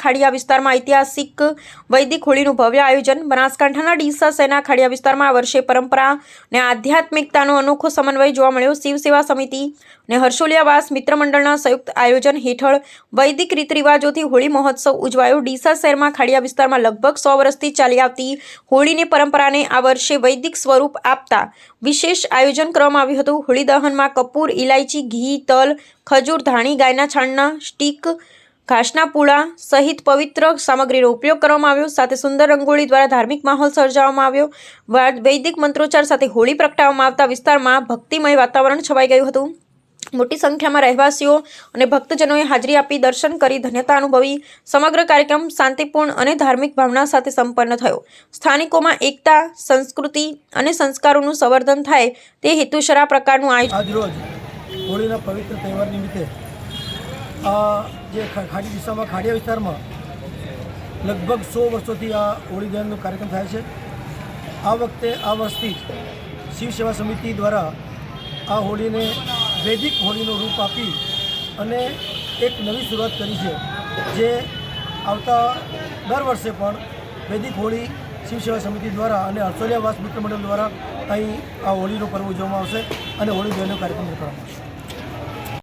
ખાડિયા વિસ્તારમાં ઐતિહાસિક વૈદિક હોળીનું ભવ્ય આયોજન। બનાસકાંઠાના ડીસા શહેરના ખાડિયા વિસ્તારમાં આ વર્ષે પરંપરા અને આધ્યાત્મિકતાનો અનોખો સમન્વય જોવા મળ્યો। શિવ સેવા સમિતિ અને હર્ષોલિયાવાસ મિત્ર મંડળના સંયુક્ત આયોજન હેઠળ વૈદિક રીત રિવાજોથી હોળી મહોત્સવ ઉજવાયો। ડીસા શહેરમાં ખાડિયા વિસ્તારમાં લગભગ 100 વર્ષથી ચાલી આવતી હોળીની પરંપરાને આ વર્ષે વૈદિક સ્વરૂપ આપતા વિશેષ આયોજન કરવામાં આવ્યું હતું। હોળી દહનમાં કપૂર, ઇલાયચી, ઘી, તલ, ખજૂર, ધાણી, ગાયના છાણના સ્ટીક, ઘાસના પૂળા સહિત પવિત્ર સામગ્રીનો ઉપયોગ કરવામાં આવ્યો। સાથે સુંદર રંગોળી દ્વારા ધાર્મિક માહોલ સર્જાવવામાં આવ્યો। વૈદિક મંત્રોચ્ચાર સાથે હોળી પ્રગટાવવામાં આવતા વિસ્તારમાં ભક્તિમય વાતાવરણ છવાઈ ગયું હતું। મોટી સંખ્યામાં રહેવાસીઓ અને ભક્તજનોએ હાજરી આપી દર્શન કરી ધન્યતા અનુભવી। સમગ્ર કાર્યક્રમ શાંતિપૂર્ણ અને ધાર્મિક ભાવના સાથે સંપન્ન થયો। સ્થાનિકોમાં એકતા, સંસ્કૃતિ અને સંસ્કારોનું સંવર્ધન થાય તે હેતુસર આ પ્રકારનું આયોજન હોળીના પવિત્ર તહેવાર નિમિત્તે જે ખાડી દિશામાં ખાડિયા વિસ્તારમાં લગભગ 100 વર્ષોથી આ હોળી દહનનો કાર્યક્રમ થાય છે। આ વર્ષથી શિવ સેવા સમિતિ દ્વારા આ હોળીને વૈદિક હોળીનું રૂપ આપી અને એક નવી શરૂઆત કરી છે, જે આવતા દર વર્ષે પણ વૈદિક હોળી શિવ સેવા સમિતિ દ્વારા અને હર્ષોલિયાવાસ મિત્ર મંડળ દ્વારા અહીં આ હોળીનો પર્વ ઉજવવામાં આવશે અને હોળી દહનનો કાર્યક્રમ કરવામાં આવશે।